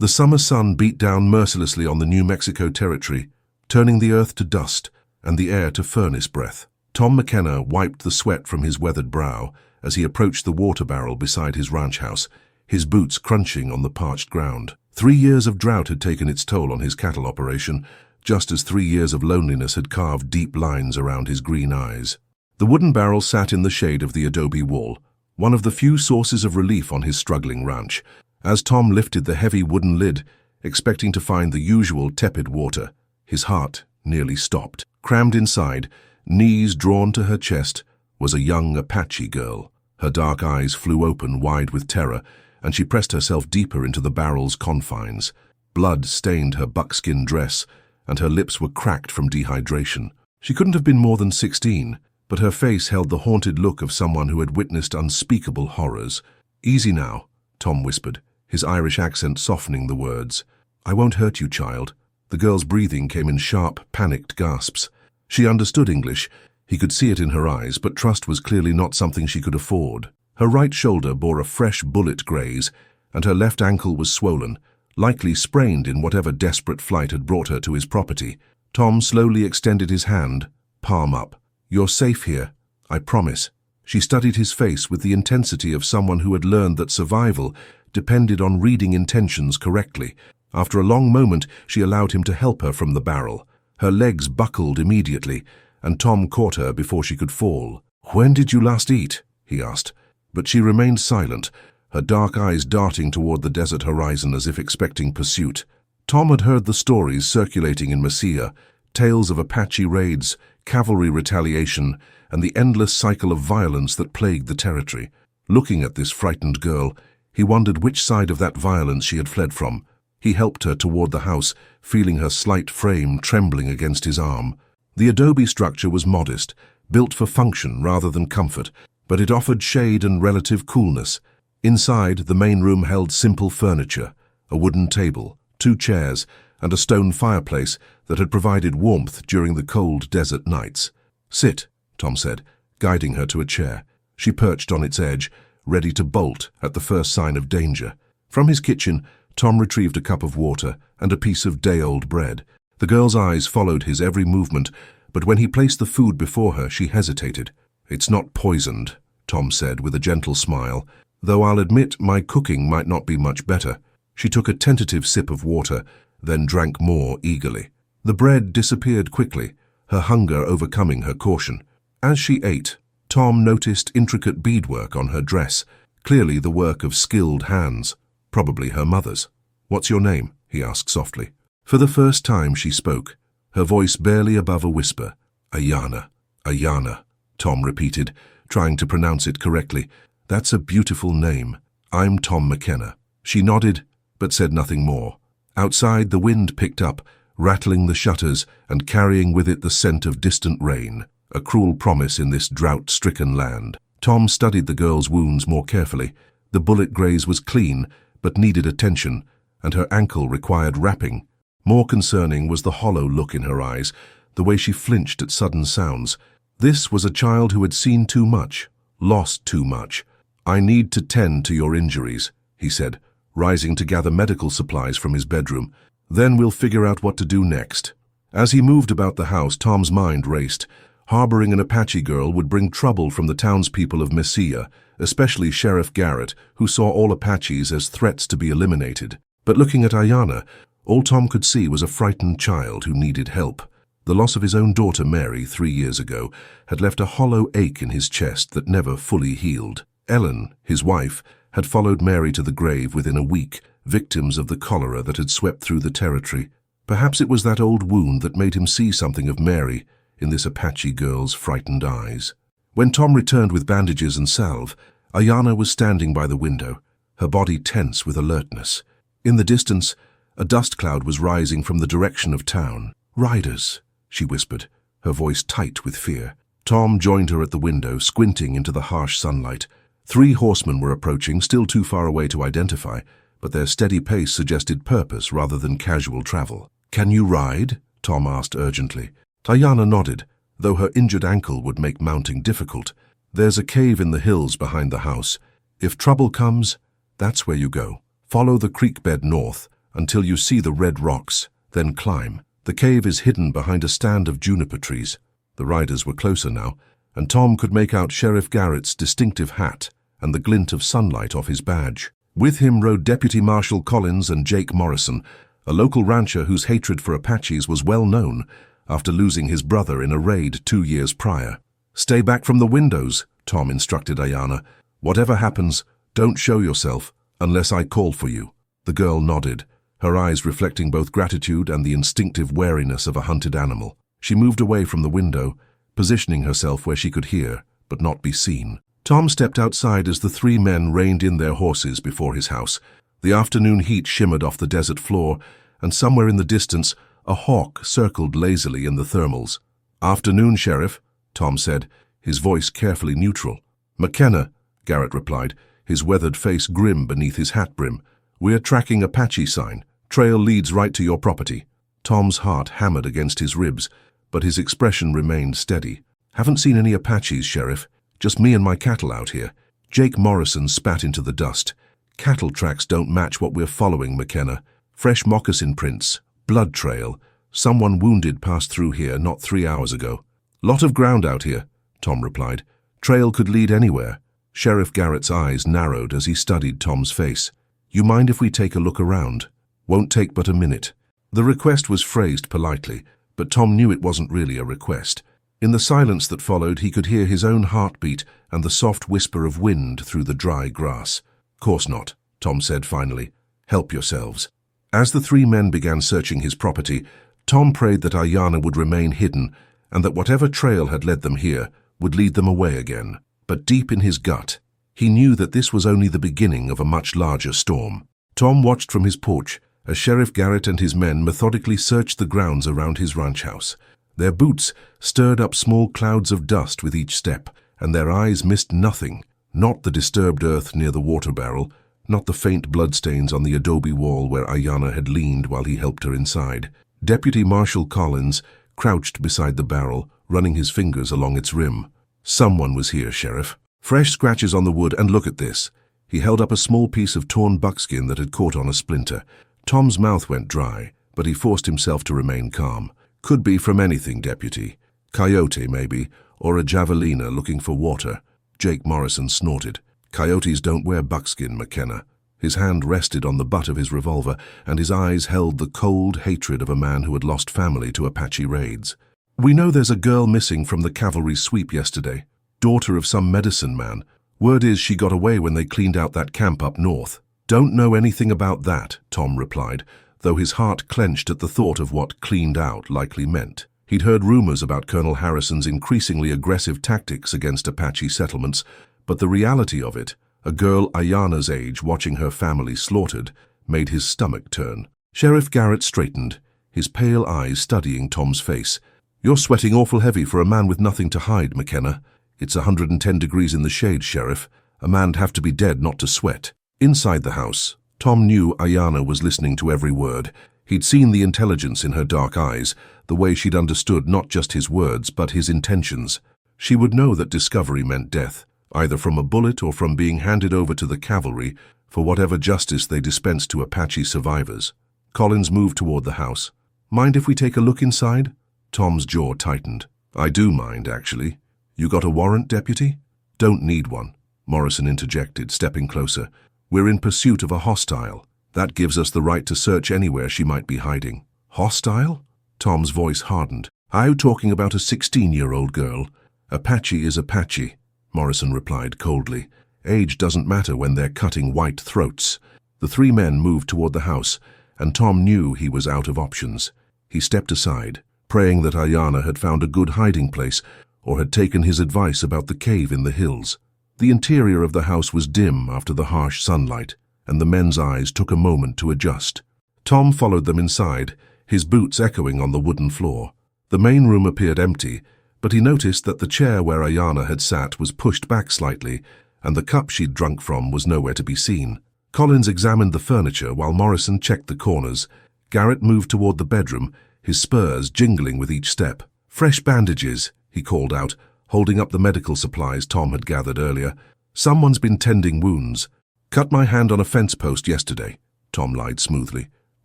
The summer sun beat down mercilessly on the New Mexico territory, turning the earth to dust and the air to furnace breath. Tom McKenna wiped the sweat from his weathered brow as he approached the water barrel beside his ranch house, his boots crunching on the parched ground. 3 years of drought had taken its toll on his cattle operation, just as 3 years of loneliness had carved deep lines around his green eyes. The wooden barrel sat in the shade of the adobe wall, one of the few sources of relief on his struggling ranch. As Tom lifted the heavy wooden lid, expecting to find the usual tepid water, his heart nearly stopped. Crammed inside, knees drawn to her chest, was a young Apache girl. Her dark eyes flew open wide with terror, and she pressed herself deeper into the barrel's confines. Blood stained her buckskin dress, and her lips were cracked from dehydration. She couldn't have been more than 16, but her face held the haunted look of someone who had witnessed unspeakable horrors. "Easy now," Tom whispered, his Irish accent softening the words. "I won't hurt you, child." The girl's breathing came in sharp, panicked gasps. She understood English. He could see it in her eyes, but trust was clearly not something she could afford. Her right shoulder bore a fresh bullet graze, and her left ankle was swollen, likely sprained in whatever desperate flight had brought her to his property. Tom slowly extended his hand, palm up. "You're safe here, I promise." She studied his face with the intensity of someone who had learned that survival depended on reading intentions correctly. After a long moment, she allowed him to help her from the barrel. Her legs buckled immediately, and Tom caught her before she could fall. "When did you last eat?" he asked. But she remained silent, her dark eyes darting toward the desert horizon as if expecting pursuit. Tom had heard the stories circulating in Mesilla, tales of Apache raids, cavalry retaliation, and the endless cycle of violence that plagued the territory. Looking at this frightened girl, he wondered which side of that violence she had fled from. He helped her toward the house, feeling her slight frame trembling against his arm. The adobe structure was modest, built for function rather than comfort, but it offered shade and relative coolness. Inside, the main room held simple furniture, a wooden table, 2 chairs, and a stone fireplace that had provided warmth during the cold desert nights. "Sit," Tom said, guiding her to a chair. She perched on its edge, ready to bolt at the first sign of danger. From his kitchen, Tom retrieved a cup of water and a piece of day-old bread. The girl's eyes followed his every movement, but when he placed the food before her, she hesitated. "It's not poisoned," Tom said with a gentle smile, "though I'll admit my cooking might not be much better." She took a tentative sip of water, then drank more eagerly. The bread disappeared quickly, her hunger overcoming her caution. As she ate, Tom noticed intricate beadwork on her dress, clearly the work of skilled hands, probably her mother's. "What's your name?" he asked softly. For the first time she spoke, her voice barely above a whisper. "Aiyana, Aiyana," Tom repeated, trying to pronounce it correctly. "That's a beautiful name. I'm Tom McKenna." She nodded, but said nothing more. Outside, the wind picked up, rattling the shutters and carrying with it the scent of distant rain, a cruel promise in this drought-stricken land. Tom studied the girl's wounds more carefully. The bullet graze was clean, but needed attention, and her ankle required wrapping. More concerning was the hollow look in her eyes, the way she flinched at sudden sounds. This was a child who had seen too much, lost too much. "I need to tend to your injuries," he said, rising to gather medical supplies from his bedroom. "Then we'll figure out what to do next." As he moved about the house, Tom's mind raced. Harboring an Apache girl would bring trouble from the townspeople of Mesilla, especially Sheriff Garrett, who saw all Apaches as threats to be eliminated. But looking at Aiyana, all Tom could see was a frightened child who needed help. The loss of his own daughter Mary 3 years ago had left a hollow ache in his chest that never fully healed. Ellen, his wife, had followed Mary to the grave within a week, victims of the cholera that had swept through the territory. Perhaps it was that old wound that made him see something of Mary in this Apache girl's frightened eyes. When Tom returned with bandages and salve, Aiyana was standing by the window, her body tense with alertness. In the distance, a dust cloud was rising from the direction of town. "Riders," she whispered, her voice tight with fear. Tom joined her at the window, squinting into the harsh sunlight. 3 horsemen were approaching, still too far away to identify, but their steady pace suggested purpose rather than casual travel. "Can you ride?" Tom asked urgently. Aiyana nodded, though her injured ankle would make mounting difficult. "There's a cave in the hills behind the house. If trouble comes, that's where you go. Follow the creek bed north, until you see the red rocks, then climb. The cave is hidden behind a stand of juniper trees. The riders were closer now, and Tom could make out Sheriff Garrett's distinctive hat and the glint of sunlight off his badge. With him rode Deputy Marshal Collins and Jake Morrison, a local rancher whose hatred for Apaches was well known after losing his brother in a raid 2 years prior. "Stay back from the windows," Tom instructed Aiyana. "Whatever happens, don't show yourself unless I call for you." The girl nodded, her eyes reflecting both gratitude and the instinctive wariness of a hunted animal. She moved away from the window, positioning herself where she could hear, but not be seen. Tom stepped outside as the 3 men reined in their horses before his house. The afternoon heat shimmered off the desert floor, and somewhere in the distance, a hawk circled lazily in the thermals. "Afternoon, Sheriff," Tom said, his voice carefully neutral. "McKenna," Garrett replied, his weathered face grim beneath his hat brim. "We're tracking Apache sign. Trail leads right to your property." Tom's heart hammered against his ribs, but his expression remained steady. "Haven't seen any Apaches, Sheriff. Just me and my cattle out here." Jake Morrison spat into the dust. "Cattle tracks don't match what we're following, McKenna. Fresh moccasin prints, blood trail. Someone wounded passed through here not 3 hours ago." "Lot of ground out here," Tom replied. "Trail could lead anywhere." Sheriff Garrett's eyes narrowed as he studied Tom's face. "You mind if we take a look around? Won't take but a minute." The request was phrased politely, but Tom knew it wasn't really a request. In the silence that followed, he could hear his own heartbeat and the soft whisper of wind through the dry grass. "Course not," Tom said finally. "Help yourselves." As the 3 men began searching his property, Tom prayed that Aiyana would remain hidden and that whatever trail had led them here would lead them away again. But deep in his gut, he knew that this was only the beginning of a much larger storm. Tom watched from his porch as Sheriff Garrett and his men methodically searched the grounds around his ranch house. Their boots stirred up small clouds of dust with each step, and their eyes missed nothing, not the disturbed earth near the water barrel, not the faint bloodstains on the adobe wall where Aiyana had leaned while he helped her inside. Deputy Marshal Collins crouched beside the barrel, running his fingers along its rim. "Someone was here, Sheriff. Fresh scratches on the wood, and look at this." He held up a small piece of torn buckskin that had caught on a splinter. Tom's mouth went dry, but he forced himself to remain calm. "Could be from anything, Deputy. Coyote, maybe, or a javelina looking for water." Jake Morrison snorted. "Coyotes don't wear buckskin, McKenna." His hand rested on the butt of his revolver, and his eyes held the cold hatred of a man who had lost family to Apache raids. "We know there's a girl missing from the cavalry sweep yesterday. Daughter of some medicine man. Word is she got away when they cleaned out that camp up north." "Don't know anything about that," Tom replied, though his heart clenched at the thought of what "cleaned out" likely meant. He'd heard rumors about Colonel Harrison's increasingly aggressive tactics against Apache settlements, but the reality of it, a girl Aiyana's age watching her family slaughtered, made his stomach turn. Sheriff Garrett straightened, his pale eyes studying Tom's face. "You're sweating awful heavy for a man with nothing to hide, McKenna. It's 110 degrees in the shade, Sheriff. A man'd have to be dead not to sweat." Inside the house, Tom knew Aiyana was listening to every word. He'd seen the intelligence in her dark eyes, the way she'd understood not just his words, but his intentions. She would know that discovery meant death, either from a bullet or from being handed over to the cavalry for whatever justice they dispensed to Apache survivors. Collins moved toward the house. "Mind if we take a look inside?" Tom's jaw tightened. "I do mind, actually. You got a warrant, Deputy?" "Don't need one," Morrison interjected, stepping closer. "We're in pursuit of a hostile. That gives us the right to search anywhere she might be hiding." "Hostile?" Tom's voice hardened. "Are you talking about a 16-year-old girl?" "Apache is Apache," Morrison replied coldly. "Age doesn't matter when they're cutting white throats." The 3 men moved toward the house, and Tom knew he was out of options. He stepped aside, praying that Aiyana had found a good hiding place or had taken his advice about the cave in the hills. The interior of the house was dim after the harsh sunlight, and the men's eyes took a moment to adjust. Tom followed them inside, his boots echoing on the wooden floor. The main room appeared empty, but he noticed that the chair where Aiyana had sat was pushed back slightly, and the cup she'd drunk from was nowhere to be seen. Collins examined the furniture while Morrison checked the corners. Garrett moved toward the bedroom, his spurs jingling with each step. "Fresh bandages," he called out, holding up the medical supplies Tom had gathered earlier. "Someone's been tending wounds." "Cut my hand on a fence post yesterday," Tom lied smoothly.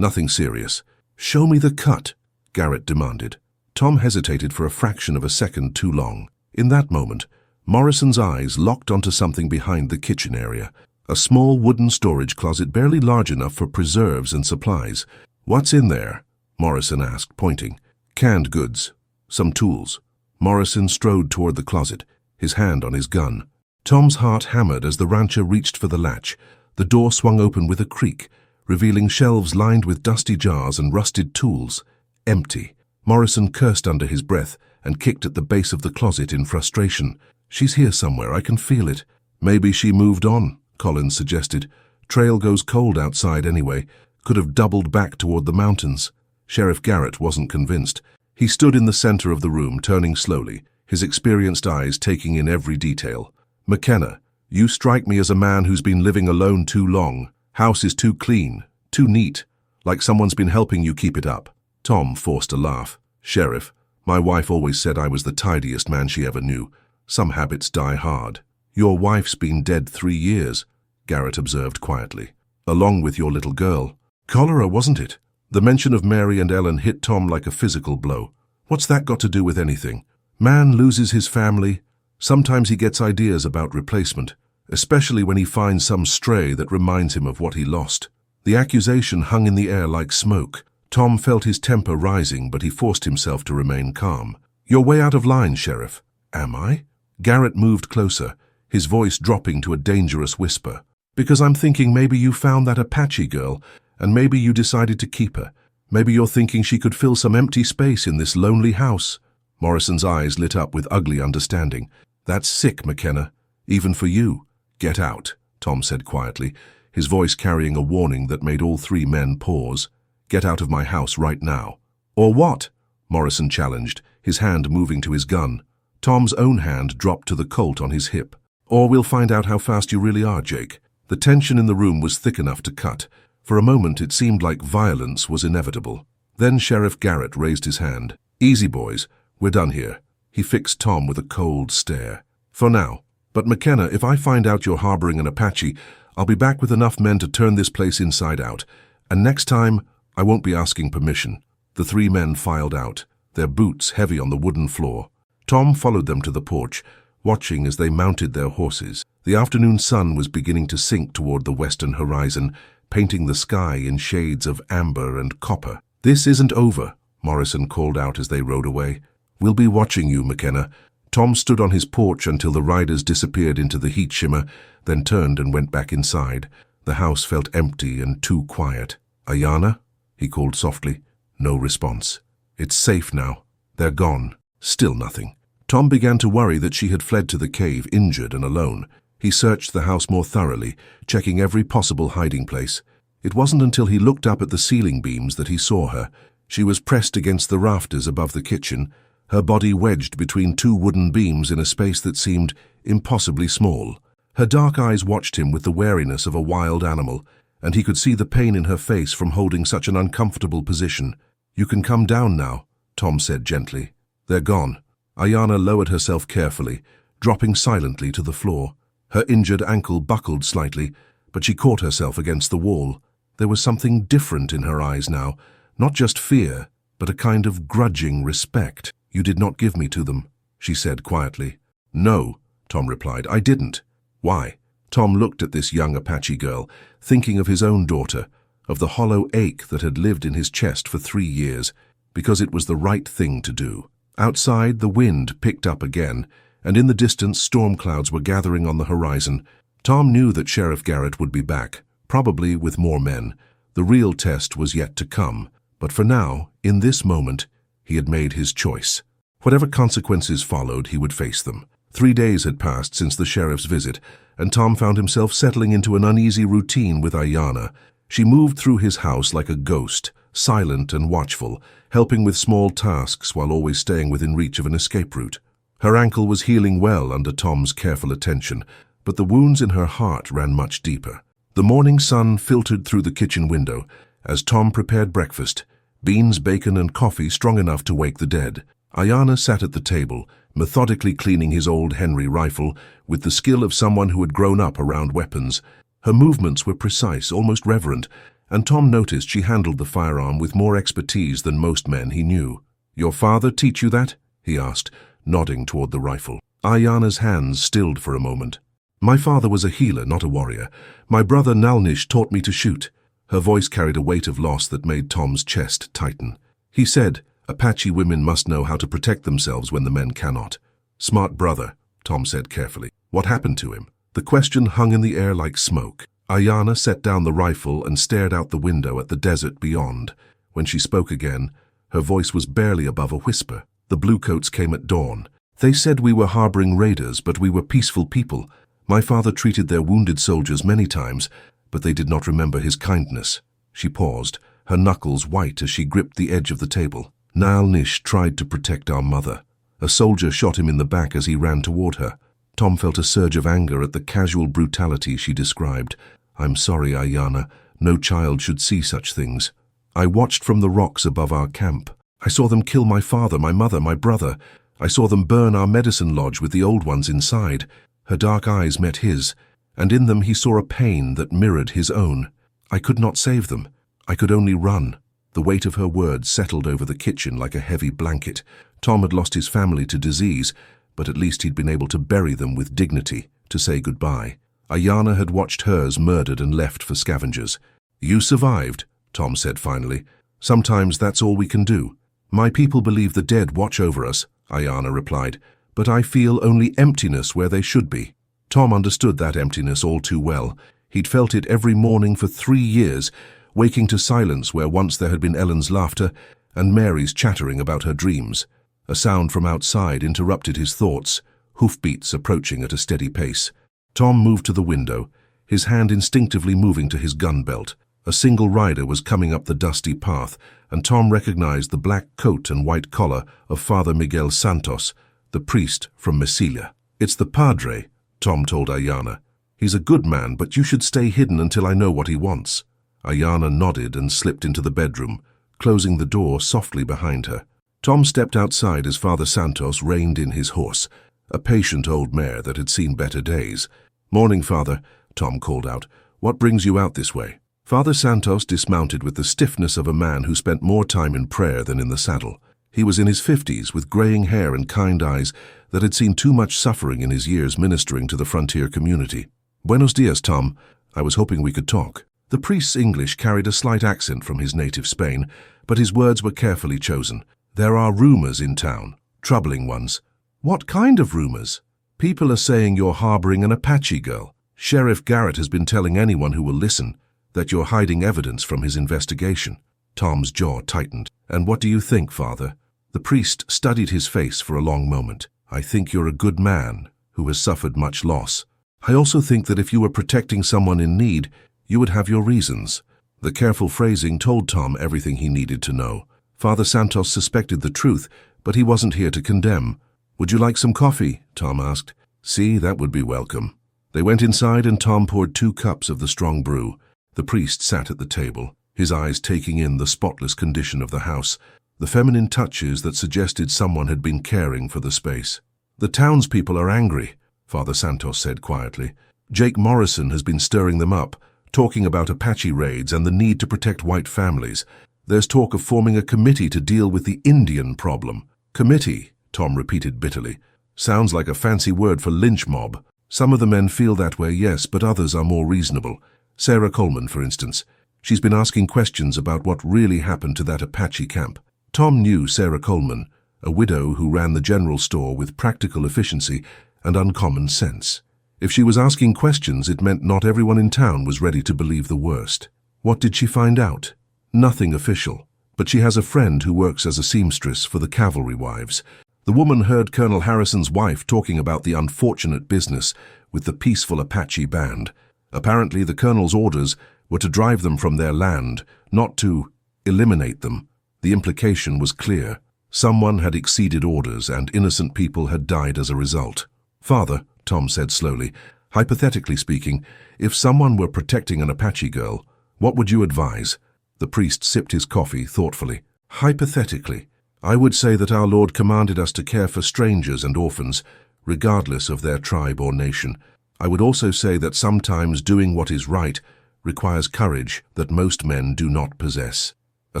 Nothing serious. Show me the cut, Garrett demanded. Tom hesitated for a fraction of a second too long. In that moment, Morrison's eyes locked onto something behind the kitchen area, a small wooden storage closet barely large enough for preserves and supplies. What's in there? Morrison asked, pointing. Canned goods. Some tools. Morrison strode toward the closet, his hand on his gun. Tom's heart hammered as the rancher reached for the latch. The door swung open with a creak, revealing shelves lined with dusty jars and rusted tools. Empty. Morrison cursed under his breath and kicked at the base of the closet in frustration. She's here somewhere, I can feel it. Maybe she moved on, Collins suggested. Trail goes cold outside anyway. Could have doubled back toward the mountains. Sheriff Garrett wasn't convinced. He stood in the center of the room, turning slowly, his experienced eyes taking in every detail. McKenna, you strike me as a man who's been living alone too long. House is too clean, too neat, like someone's been helping you keep it up. Tom forced a laugh. Sheriff, my wife always said I was the tidiest man she ever knew. Some habits die hard. Your wife's been dead 3 years, Garrett observed quietly. Along with your little girl. Cholera, wasn't it? The mention of Mary and Ellen hit Tom like a physical blow. What's that got to do with anything? Man loses his family. Sometimes he gets ideas about replacement, especially when he finds some stray that reminds him of what he lost. The accusation hung in the air like smoke. Tom felt his temper rising, but he forced himself to remain calm. You're way out of line, Sheriff. Am I? Garrett moved closer, his voice dropping to a dangerous whisper. Because I'm thinking maybe you found that Apache girl, and maybe you decided to keep her. Maybe you're thinking she could fill some empty space in this lonely house. Morrison's eyes lit up with ugly understanding. That's sick, McKenna. Even for you. Get out, Tom said quietly, his voice carrying a warning that made all 3 men pause. Get out of my house right now. Or what? Morrison challenged, his hand moving to his gun. Tom's own hand dropped to the Colt on his hip. Or we'll find out how fast you really are, Jake. The tension in the room was thick enough to cut. For a moment it seemed like violence was inevitable. Then Sheriff Garrett raised his hand. Easy, boys. We're done here. He fixed Tom with a cold stare. For now. But McKenna, if I find out you're harboring an Apache, I'll be back with enough men to turn this place inside out. And next time, I won't be asking permission. The 3 men filed out, their boots heavy on the wooden floor. Tom followed them to the porch, watching as they mounted their horses. The afternoon sun was beginning to sink toward the western horizon, painting the sky in shades of amber and copper. This isn't over, Morrison called out as they rode away. We'll be watching you, McKenna. Tom stood on his porch until the riders disappeared into the heat shimmer, then turned and went back inside. The house felt empty and too quiet. Aiyana? He called softly. No response. It's safe now. They're gone. Still nothing. Tom began to worry that she had fled to the cave, injured and alone. He searched the house more thoroughly, checking every possible hiding place. It wasn't until he looked up at the ceiling beams that he saw her. She was pressed against the rafters above the kitchen, her body wedged between 2 wooden beams in a space that seemed impossibly small. Her dark eyes watched him with the wariness of a wild animal, and he could see the pain in her face from holding such an uncomfortable position. You can come down now, Tom said gently. They're gone. Aiyana lowered herself carefully, dropping silently to the floor. Her injured ankle buckled slightly, but she caught herself against the wall. There was something different in her eyes now, not just fear, but a kind of grudging respect. You did not give me to them, she said quietly. No, Tom replied, I didn't. Why? Tom looked at this young Apache girl, thinking of his own daughter, of the hollow ache that had lived in his chest for 3 years, because it was the right thing to do. Outside, the wind picked up again, and in the distance storm clouds were gathering on the horizon. Tom knew that Sheriff Garrett would be back, probably with more men. The real test was yet to come, but for now, in this moment, he had made his choice. Whatever consequences followed, he would face them. 3 days had passed since the sheriff's visit, and Tom found himself settling into an uneasy routine with Aiyana. She moved through his house like a ghost, silent and watchful, helping with small tasks while always staying within reach of an escape route. Her ankle was healing well under Tom's careful attention, but the wounds in her heart ran much deeper. The morning sun filtered through the kitchen window as Tom prepared breakfast, beans, bacon, and coffee strong enough to wake the dead. Aiyana sat at the table, methodically cleaning his old Henry rifle with the skill of someone who had grown up around weapons. Her movements were precise, almost reverent, and Tom noticed she handled the firearm with more expertise than most men he knew. "Your father teach you that?" he asked, nodding toward the rifle. Aiyana's hands stilled for a moment. "My father was a healer, not a warrior. My brother Nalnish taught me to shoot." Her voice carried a weight of loss that made Tom's chest tighten. He said, "Apache women must know how to protect themselves when the men cannot." "Smart brother," Tom said carefully. "What happened to him?" The question hung in the air like smoke. Aiyana set down the rifle and stared out the window at the desert beyond. When she spoke again, her voice was barely above a whisper. "The bluecoats came at dawn. They said we were harboring raiders, but we were peaceful people. My father treated their wounded soldiers many times, but they did not remember his kindness." She paused, her knuckles white as she gripped the edge of the table. "Nalnish tried to protect our mother. A soldier shot him in the back as he ran toward her." Tom felt a surge of anger at the casual brutality she described. "I'm sorry, Aiyana. No child should see such things. I watched from the rocks above our camp. I saw them kill my father, my mother, my brother. I saw them burn our medicine lodge with the old ones inside." Her dark eyes met his, and in them he saw a pain that mirrored his own. "I could not save them. I could only run." The weight of her words settled over the kitchen like a heavy blanket. Tom had lost his family to disease, but at least he'd been able to bury them with dignity, to say goodbye. Aiyana had watched hers murdered and left for scavengers. "You survived," Tom said finally. "Sometimes that's all we can do." "My people believe the dead watch over us," Aiyana replied, "but I feel only emptiness where they should be." Tom understood that emptiness all too well. He'd felt it every morning for 3 years, waking to silence where once there had been Ellen's laughter and Mary's chattering about her dreams. A sound from outside interrupted his thoughts, hoofbeats approaching at a steady pace. Tom moved to the window, his hand instinctively moving to his gun belt. A single rider was coming up the dusty path, and Tom recognized the black coat and white collar of Father Miguel Santos, the priest from Mesilla. "It's the padre," Tom told Aiyana. "He's a good man, but you should stay hidden until I know what he wants." Aiyana nodded and slipped into the bedroom, closing the door softly behind her. Tom stepped outside as Father Santos reined in his horse, a patient old mare that had seen better days. "Morning, Father," Tom called out. "What brings you out this way?" Father Santos dismounted with the stiffness of a man who spent more time in prayer than in the saddle. He was in his 50s, with graying hair and kind eyes that had seen too much suffering in his years ministering to the frontier community. "Buenos dias, Tom. I was hoping we could talk." The priest's English carried a slight accent from his native Spain, but his words were carefully chosen. "There are rumors in town, troubling ones." "What kind of rumors?" "People are saying you're harboring an Apache girl. Sheriff Garrett has been telling anyone who will listen that you're hiding evidence from his investigation." Tom's jaw tightened. "And what do you think, Father?" The priest studied his face for a long moment. "I think you're a good man who has suffered much loss. I also think that if you were protecting someone in need, you would have your reasons." The careful phrasing told Tom everything he needed to know. Father Santos suspected the truth, but he wasn't here to condemn. "Would you like some coffee?" Tom asked. "See, that would be welcome." They went inside and Tom poured 2 cups of the strong brew. The priest sat at the table, his eyes taking in the spotless condition of the house, the feminine touches that suggested someone had been caring for the space. "The townspeople are angry," Father Santos said quietly. "Jake Morrison has been stirring them up, talking about Apache raids and the need to protect white families. There's talk of forming a committee to deal with the Indian problem." "Committee," Tom repeated bitterly. "Sounds like a fancy word for lynch mob." "Some of the men feel that way, yes, but others are more reasonable. Sarah Coleman, for instance. She's been asking questions about what really happened to that Apache camp." Tom knew Sarah Coleman, a widow who ran the general store with practical efficiency and uncommon sense. If she was asking questions, it meant not everyone in town was ready to believe the worst. What did she find out? Nothing official, but she has a friend who works as a seamstress for the cavalry wives. The woman heard Colonel Harrison's wife talking about the unfortunate business with the peaceful Apache band. Apparently the colonel's orders were to drive them from their land, not to eliminate them. The implication was clear. Someone had exceeded orders and innocent people had died as a result. "Father," Tom said slowly, "hypothetically speaking, if someone were protecting an Apache girl, what would you advise?" The priest sipped his coffee thoughtfully. "Hypothetically, I would say that our Lord commanded us to care for strangers and orphans, regardless of their tribe or nation. I would also say that sometimes doing what is right requires courage that most men do not possess. A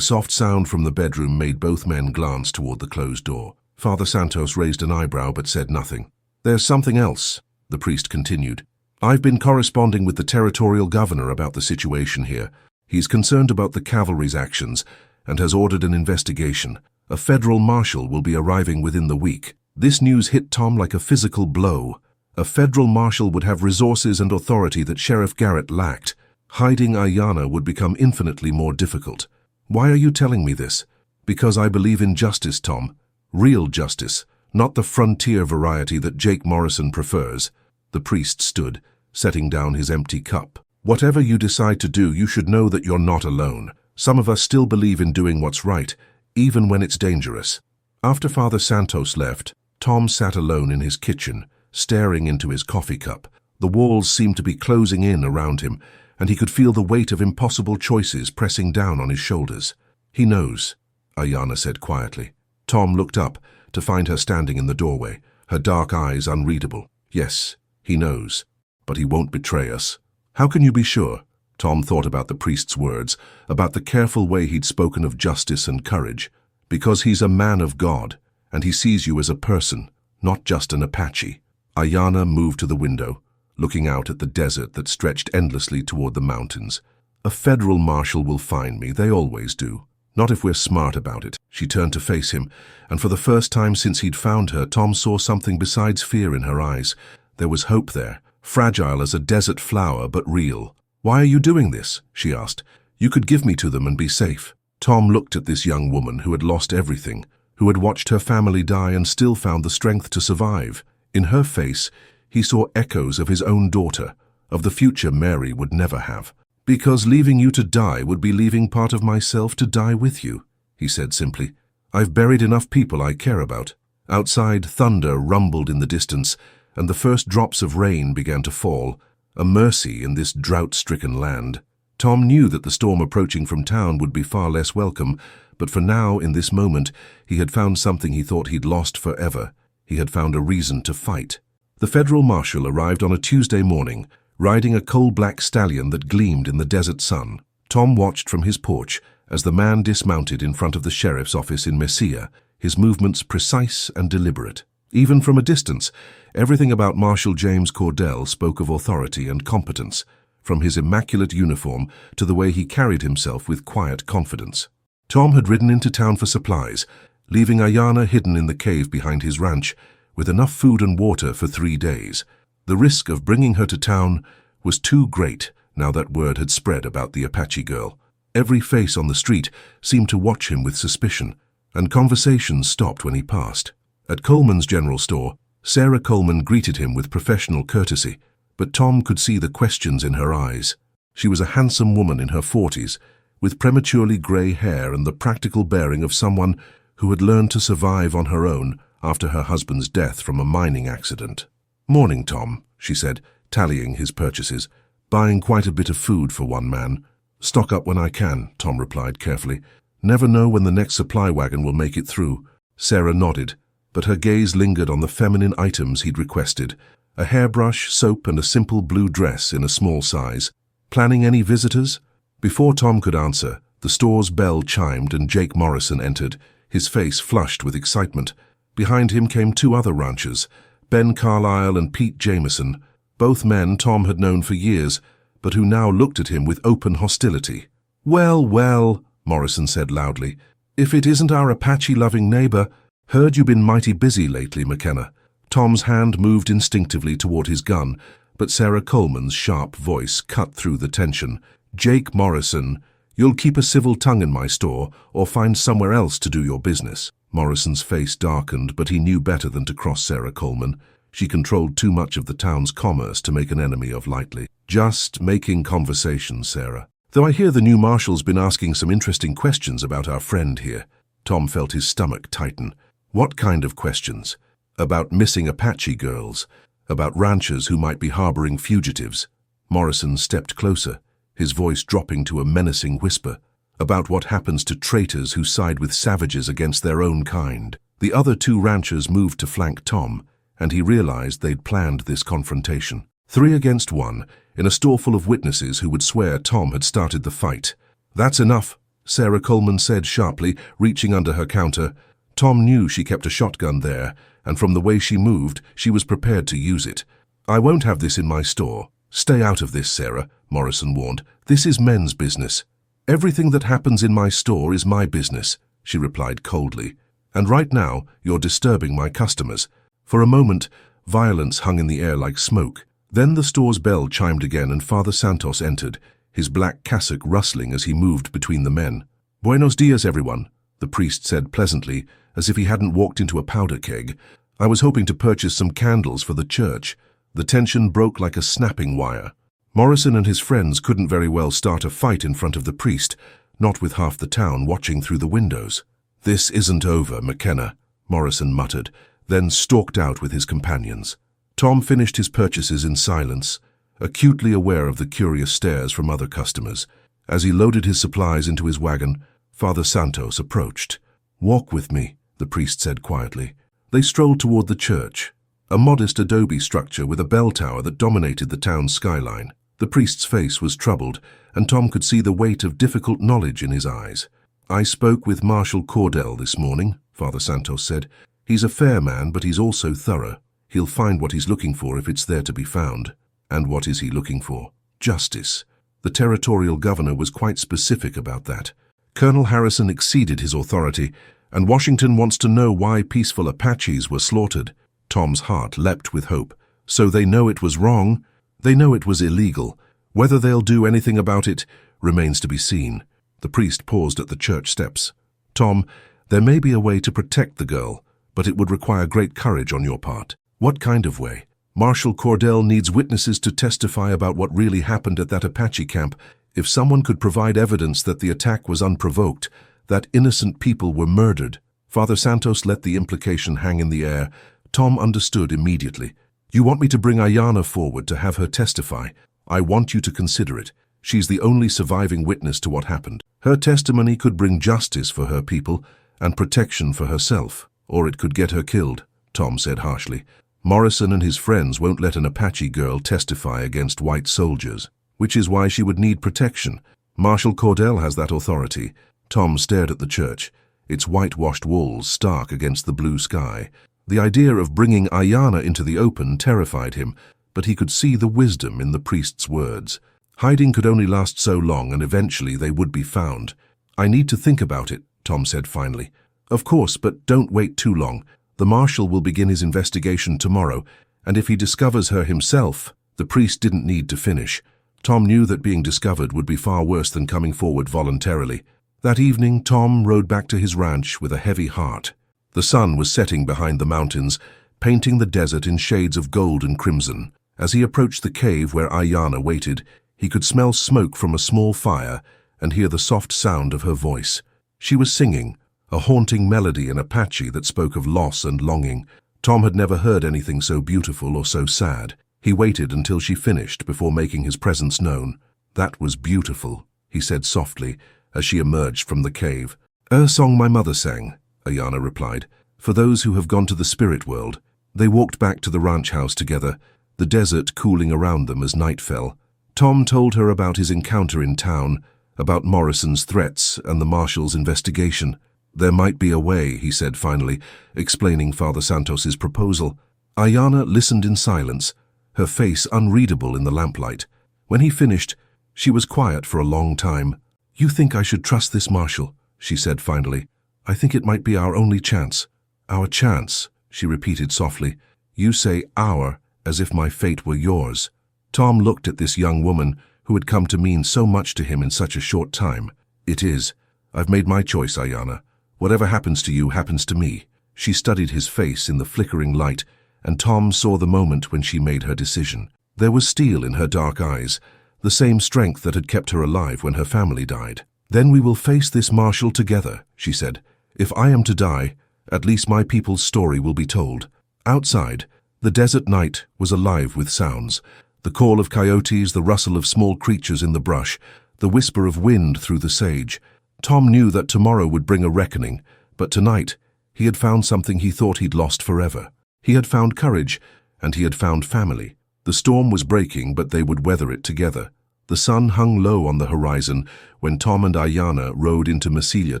soft sound from the bedroom made both men glance toward the closed door. Father Santos raised an eyebrow but said nothing. "There's something else," the priest continued. "I've been corresponding with the territorial governor about the situation here. He's concerned about the cavalry's actions and has ordered an investigation. A federal marshal will be arriving within the week." This news hit Tom like a physical blow. A federal marshal would have resources and authority that Sheriff Garrett lacked. Hiding Aiyana would become infinitely more difficult. "Why are you telling me this?" "Because I believe in justice, Tom. Real justice, not the frontier variety that Jake Morrison prefers." The priest stood, setting down his empty cup. "Whatever you decide to do, you should know that you're not alone. Some of us still believe in doing what's right, even when it's dangerous." After Father Santos left, Tom sat alone in his kitchen, staring into his coffee cup. The walls seemed to be closing in around him, and he could feel the weight of impossible choices pressing down on his shoulders. "He knows," Aiyana said quietly. Tom looked up to find her standing in the doorway, her dark eyes unreadable. "Yes, he knows, but he won't betray us." "How can you be sure?" Tom thought about the priest's words, about the careful way he'd spoken of justice and courage. "Because he's a man of God, and he sees you as a person, not just an Apache." Aiyana moved to the window, looking out at the desert that stretched endlessly toward the mountains. "A federal marshal will find me, they always do. Not if we're smart about it." She turned to face him, and for the first time since he'd found her, Tom saw something besides fear in her eyes. There was hope there, fragile as a desert flower, but real. "Why are you doing this?" she asked. "You could give me to them and be safe." Tom looked at this young woman who had lost everything, who had watched her family die and still found the strength to survive. In her face, he saw echoes of his own daughter, of the future Mary would never have. "Because leaving you to die would be leaving part of myself to die with you," he said simply. "I've buried enough people I care about." Outside, thunder rumbled in the distance, and the first drops of rain began to fall, a mercy in this drought-stricken land. Tom knew that the storm approaching from town would be far less welcome, but for now, in this moment, he had found something he thought he'd lost forever. He had found a reason to fight. The federal marshal arrived on a Tuesday morning, riding a coal-black stallion that gleamed in the desert sun. Tom watched from his porch as the man dismounted in front of the sheriff's office in Mesilla, his movements precise and deliberate. Even from a distance, everything about Marshal James Cordell spoke of authority and competence, from his immaculate uniform to the way he carried himself with quiet confidence. Tom had ridden into town for supplies, leaving Aiyana hidden in the cave behind his ranch, with enough food and water for 3 days. The risk of bringing her to town was too great now that word had spread about the Apache girl. Every face on the street seemed to watch him with suspicion, and conversations stopped when he passed. At Coleman's general store, Sarah Coleman greeted him with professional courtesy, but Tom could see the questions in her eyes. She was a handsome woman in her 40s, with prematurely grey hair and the practical bearing of someone who had learned to survive on her own after her husband's death from a mining accident. "Morning, Tom," she said, tallying his purchases. "Buying quite a bit of food for one man." "Stock up when I can," Tom replied carefully. "Never know when the next supply wagon will make it through." Sarah nodded, but her gaze lingered on the feminine items he'd requested: a hairbrush, soap, and a simple blue dress in a small size. "Planning any visitors?" Before Tom could answer, the store's bell chimed and Jake Morrison entered, his face flushed with excitement. Behind him came 2 other ranchers, Ben Carlisle and Pete Jameson, both men Tom had known for years, but who now looked at him with open hostility. "Well, well," Morrison said loudly, "if it isn't our Apache-loving neighbor. Heard you been mighty busy lately, McKenna." Tom's hand moved instinctively toward his gun, but Sarah Coleman's sharp voice cut through the tension. "Jake Morrison, you'll keep a civil tongue in my store or find somewhere else to do your business." Morrison's face darkened, but he knew better than to cross Sarah Coleman. She controlled too much of the town's commerce to make an enemy of lightly. "Just making conversation, Sarah. Though I hear the new marshal's been asking some interesting questions about our friend here." Tom felt his stomach tighten. "What kind of questions?" "About missing Apache girls, about ranchers who might be harboring fugitives." Morrison stepped closer, his voice dropping to a menacing whisper. "About what happens to traitors who side with savages against their own kind." The other 2 ranchers moved to flank Tom, and he realized they'd planned this confrontation. 3 against 1, in a store full of witnesses who would swear Tom had started the fight. "That's enough," Sarah Coleman said sharply, reaching under her counter. Tom knew she kept a shotgun there, and from the way she moved, she was prepared to use it. "I won't have this in my store." "Stay out of this, Sarah," Morrison warned. "This is men's business." "Everything that happens in my store is my business," she replied coldly. "And right now, you're disturbing my customers." For a moment, violence hung in the air like smoke. Then the store's bell chimed again and Father Santos entered, his black cassock rustling as he moved between the men. "Buenos dias, everyone," the priest said pleasantly, as if he hadn't walked into a powder keg. "I was hoping to purchase some candles for the church." The tension broke like a snapping wire. Morrison and his friends couldn't very well start a fight in front of the priest, not with half the town watching through the windows. "This isn't over, McKenna," Morrison muttered, then stalked out with his companions. Tom finished his purchases in silence, acutely aware of the curious stares from other customers. As he loaded his supplies into his wagon, Father Santos approached. "Walk with me," the priest said quietly. They strolled toward the church, a modest adobe structure with a bell tower that dominated the town's skyline. The priest's face was troubled, and Tom could see the weight of difficult knowledge in his eyes. "I spoke with Marshal Cordell this morning," Father Santos said. "He's a fair man, but he's also thorough. He'll find what he's looking for if it's there to be found." "And what is he looking for?" "Justice." The territorial governor was quite specific about that. "Colonel Harrison exceeded his authority, and Washington wants to know why peaceful Apaches were slaughtered." Tom's heart leapt with hope. "So they know it was wrong? They know it was illegal. Whether they'll do anything about it remains to be seen." The priest paused at the church steps. "Tom, there may be a way to protect the girl, but it would require great courage on your part." "What kind of way?" "Marshal Cordell needs witnesses to testify about what really happened at that Apache camp. If someone could provide evidence that the attack was unprovoked, that innocent people were murdered." Father Santos let the implication hang in the air. Tom understood immediately. "You want me to bring Aiyana forward to have her testify? I want you to consider it. She's the only surviving witness to what happened. Her testimony could bring justice for her people and protection for herself, or it could get her killed," Tom said harshly. "Morrison and his friends won't let an Apache girl testify against white soldiers, which is why she would need protection. Marshal Cordell has that authority." Tom stared at the church, its whitewashed walls stark against the blue sky. The idea of bringing Aiyana into the open terrified him, but he could see the wisdom in the priest's words. Hiding could only last so long, and eventually they would be found. "I need to think about it," Tom said finally. "Of course, but don't wait too long. The marshal will begin his investigation tomorrow, and if he discovers her himself..." The priest didn't need to finish. Tom knew that being discovered would be far worse than coming forward voluntarily. That evening, Tom rode back to his ranch with a heavy heart. The sun was setting behind the mountains, painting the desert in shades of gold and crimson. As he approached the cave where Aiyana waited, he could smell smoke from a small fire and hear the soft sound of her voice. She was singing, a haunting melody in Apache that spoke of loss and longing. Tom had never heard anything so beautiful or so sad. He waited until she finished before making his presence known. "That was beautiful," he said softly as she emerged from the cave. "A song my mother sang," Aiyana replied, "for those who have gone to the spirit world." They walked back to the ranch house together, the desert cooling around them as night fell. Tom told her about his encounter in town, about Morrison's threats and the marshal's investigation. "There might be a way," he said finally, explaining Father Santos's proposal. Aiyana listened in silence, her face unreadable in the lamplight. When he finished, she was quiet for a long time. "You think I should trust this marshal?" she said finally. "I think it might be our only chance." "Our chance," she repeated softly. "You say our, as if my fate were yours." Tom looked at this young woman who had come to mean so much to him in such a short time. "It is. I've made my choice, Aiyana. Whatever happens to you happens to me." She studied his face in the flickering light, and Tom saw the moment when she made her decision. There was steel in her dark eyes, the same strength that had kept her alive when her family died. "Then we will face this marshal together," she said. "If I am to die, at least my people's story will be told." Outside, the desert night was alive with sounds. The call of coyotes, the rustle of small creatures in the brush, the whisper of wind through the sage. Tom knew that tomorrow would bring a reckoning, but tonight he had found something he thought he'd lost forever. He had found courage, and he had found family. The storm was breaking, but they would weather it together. The sun hung low on the horizon when Tom and Aiyana rode into Massilia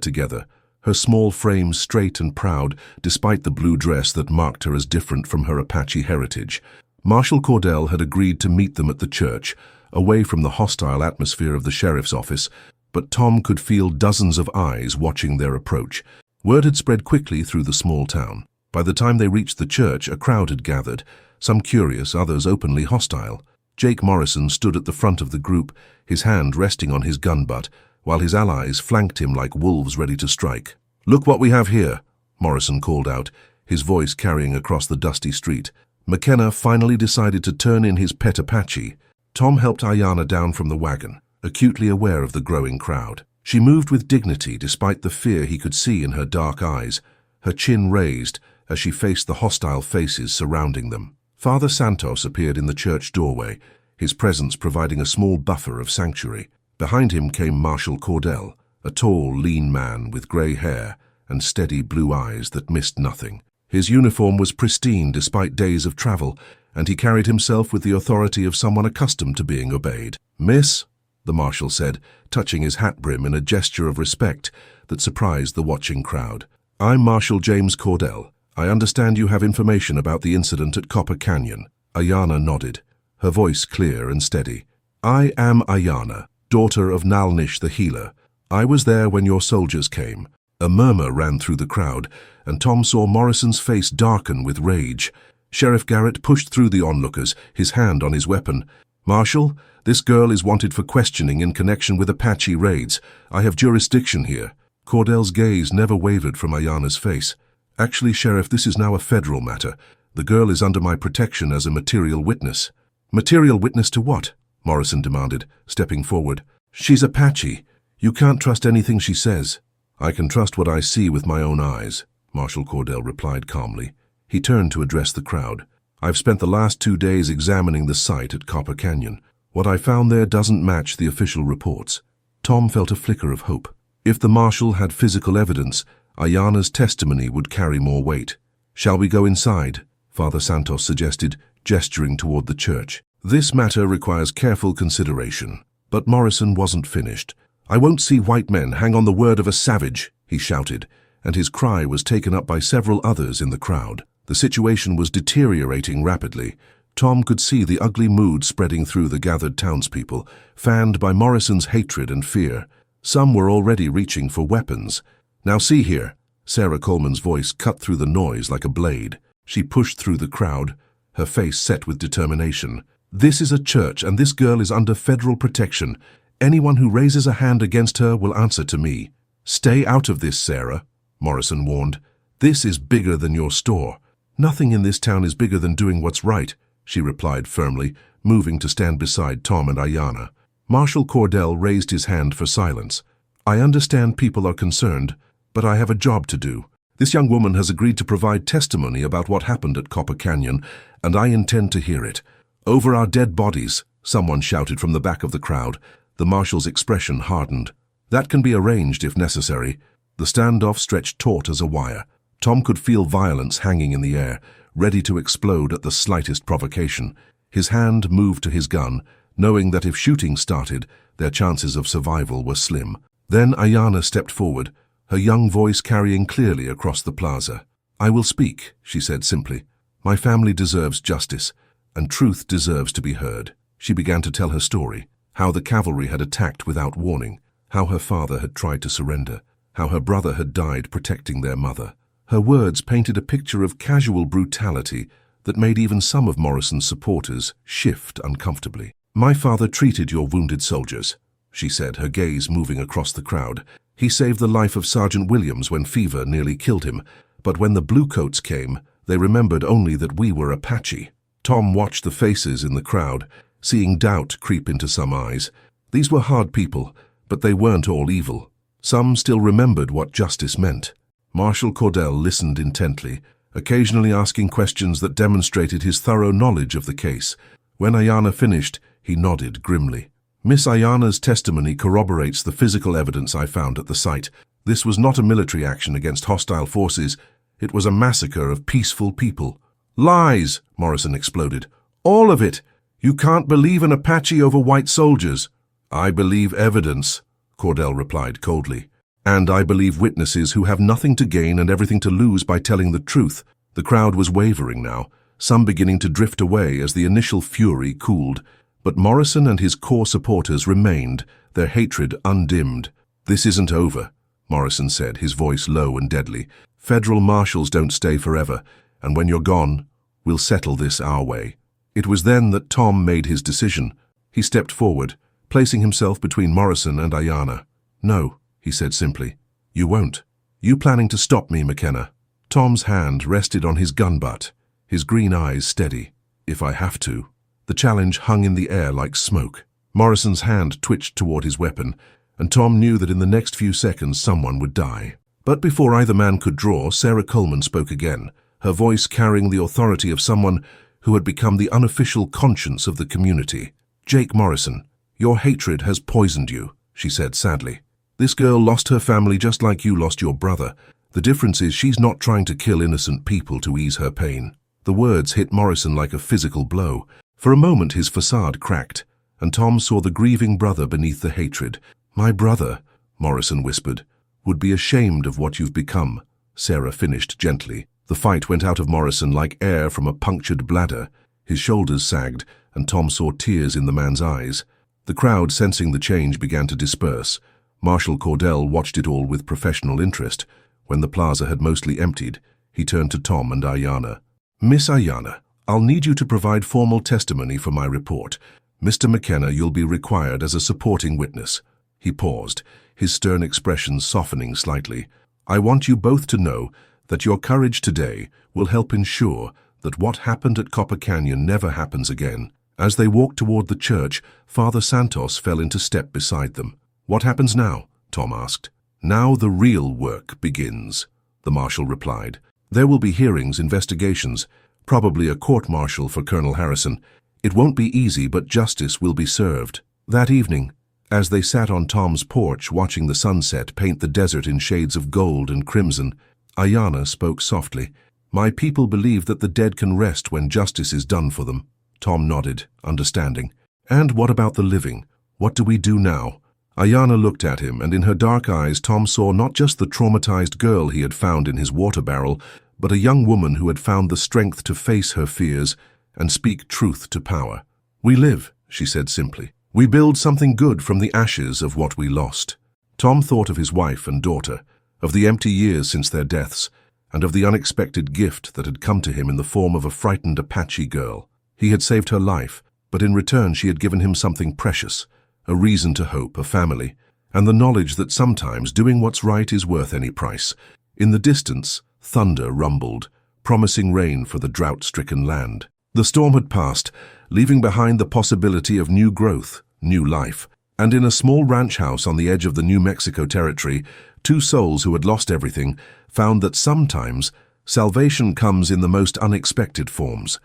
together, her small frame straight and proud despite the blue dress that marked her as different from her Apache heritage. Marshal Cordell had agreed to meet them at the church, away from the hostile atmosphere of the sheriff's office, but Tom could feel dozens of eyes watching their approach. Word had spread quickly through the small town. By the time they reached the church, a crowd had gathered, some curious, others openly hostile. Jake Morrison stood at the front of the group, his hand resting on his gun butt, while his allies flanked him like wolves ready to strike. "Look what we have here," Morrison called out, his voice carrying across the dusty street. McKenna finally decided to turn in his pet Apache. Tom helped Aiyana down from the wagon, acutely aware of the growing crowd. She moved with dignity despite the fear he could see in her dark eyes, her chin raised as she faced the hostile faces surrounding them. Father Santos appeared in the church doorway, his presence providing a small buffer of sanctuary. Behind him came Marshal Cordell, a tall, lean man with grey hair and steady blue eyes that missed nothing. His uniform was pristine despite days of travel, and he carried himself with the authority of someone accustomed to being obeyed. "Miss," the marshal said, touching his hat brim in a gesture of respect that surprised the watching crowd. "I'm Marshal James Cordell. I understand you have information about the incident at Copper Canyon." Aiyana nodded, her voice clear and steady. "I am Aiyana, daughter of Nalnish the healer. I was there when your soldiers came." A murmur ran through the crowd, and Tom saw Morrison's face darken with rage. Sheriff Garrett pushed through the onlookers, his hand on his weapon. "Marshal, this girl is wanted for questioning in connection with Apache raids. I have jurisdiction here." Cordell's gaze never wavered from Aiyana's face. "Actually, Sheriff, this is now a federal matter. The girl is under my protection as a material witness." "Material witness to what?" Morrison demanded, stepping forward. "She's Apache. You can't trust anything she says." "I can trust what I see with my own eyes," Marshal Cordell replied calmly. He turned to address the crowd. "I've spent the last 2 days examining the site at Copper Canyon. What I found there doesn't match the official reports." Tom felt a flicker of hope. If the marshal had physical evidence, Aiyana's testimony would carry more weight. "Shall we go inside?" Father Santos suggested, gesturing toward the church. "This matter requires careful consideration." But Morrison wasn't finished. "I won't see white men hang on the word of a savage," he shouted, and his cry was taken up by several others in the crowd. The situation was deteriorating rapidly. Tom could see the ugly mood spreading through the gathered townspeople, fanned by Morrison's hatred and fear. Some were already reaching for weapons. "Now see here," Sarah Coleman's voice cut through the noise like a blade. She pushed through the crowd, her face set with determination. "This is a church, and this girl is under federal protection. Anyone who raises a hand against her will answer to me." "Stay out of this, Sarah," Morrison warned. "This is bigger than your store." "Nothing in this town is bigger than doing what's right," she replied firmly, moving to stand beside Tom and Aiyana. Marshal Cordell raised his hand for silence. "I understand people are concerned, but I have a job to do. This young woman has agreed to provide testimony about what happened at Copper Canyon, and I intend to hear it." "Over our dead bodies," someone shouted from the back of the crowd. The marshal's expression hardened. "That can be arranged if necessary." The standoff stretched taut as a wire. Tom could feel violence hanging in the air, ready to explode at the slightest provocation. His hand moved to his gun, knowing that if shooting started, their chances of survival were slim. Then Aiyana stepped forward, her young voice carrying clearly across the plaza. "I will speak," she said simply. "My family deserves justice, and truth deserves to be heard." She began to tell her story, how the cavalry had attacked without warning, how her father had tried to surrender, how her brother had died protecting their mother. Her words painted a picture of casual brutality that made even some of Morrison's supporters shift uncomfortably. "My father treated your wounded soldiers," she said, her gaze moving across the crowd. "He saved the life of Sergeant Williams when fever nearly killed him, but when the Bluecoats came, they remembered only that we were Apache." Tom watched the faces in the crowd, seeing doubt creep into some eyes. These were hard people, but they weren't all evil. Some still remembered what justice meant. Marshal Cordell listened intently, occasionally asking questions that demonstrated his thorough knowledge of the case. When Aiyana finished, he nodded grimly. "Miss Aiyana's testimony corroborates the physical evidence I found at the site. This was not a military action against hostile forces. It was a massacre of peaceful people." "Lies!" Morrison exploded. "All of it! You can't believe an Apache over white soldiers. I believe evidence, Cordell replied coldly. And I believe witnesses who have nothing to gain and everything to lose by telling the truth. The crowd was wavering now, some beginning to drift away as the initial fury cooled. But Morrison and his core supporters remained, their hatred undimmed. This isn't over, Morrison said, his voice low and deadly. Federal marshals don't stay forever, and when you're gone, we'll settle this our way. It was then that Tom made his decision. He stepped forward, placing himself between Morrison and Aiyana. No, he said simply. You won't. You planning to stop me, McKenna? Tom's hand rested on his gun butt, his green eyes steady. If I have to. The challenge hung in the air like smoke. Morrison's hand twitched toward his weapon, and Tom knew that in the next few seconds someone would die. But before either man could draw, Sarah Coleman spoke again, her voice carrying the authority of someone who had become the unofficial conscience of the community. Jake Morrison, your hatred has poisoned you, she said sadly. This girl lost her family just like you lost your brother. The difference is she's not trying to kill innocent people to ease her pain. The words hit Morrison like a physical blow. For a moment his facade cracked, and Tom saw the grieving brother beneath the hatred. My brother, Morrison whispered, would be ashamed of what you've become, Sarah finished gently. The fight went out of Morrison like air from a punctured bladder. His shoulders sagged, and Tom saw tears in the man's eyes. The crowd, sensing the change, began to disperse. Marshal Cordell watched it all with professional interest. When the plaza had mostly emptied, he turned to Tom and Aiyana. Miss Aiyana, I'll need you to provide formal testimony for my report. Mr. McKenna, you'll be required as a supporting witness. He paused, his stern expression softening slightly. I want you both to know that your courage today will help ensure that what happened at Copper Canyon never happens again. As they walked toward the church, Father Santos fell into step beside them. What happens now? Tom asked. Now the real work begins, the marshal replied. There will be hearings, investigations, probably a court-martial for Colonel Harrison. It won't be easy, but justice will be served. That evening, as they sat on Tom's porch watching the sunset paint the desert in shades of gold and crimson, Aiyana spoke softly. My people believe that the dead can rest when justice is done for them. Tom nodded, understanding. And what about the living? What do we do now? Aiyana looked at him, and in her dark eyes Tom saw not just the traumatized girl he had found in his water barrel, but a young woman who had found the strength to face her fears and speak truth to power. We live, she said simply. We build something good from the ashes of what we lost. Tom thought of his wife and daughter, of the empty years since their deaths, and of the unexpected gift that had come to him in the form of a frightened Apache girl. He had saved her life, but in return she had given him something precious, a reason to hope, a family, and the knowledge that sometimes doing what's right is worth any price. In the distance, thunder rumbled, promising rain for the drought-stricken land. The storm had passed, leaving behind the possibility of new growth, new life. And in a small ranch house on the edge of the New Mexico territory, two souls who had lost everything found that sometimes salvation comes in the most unexpected forms.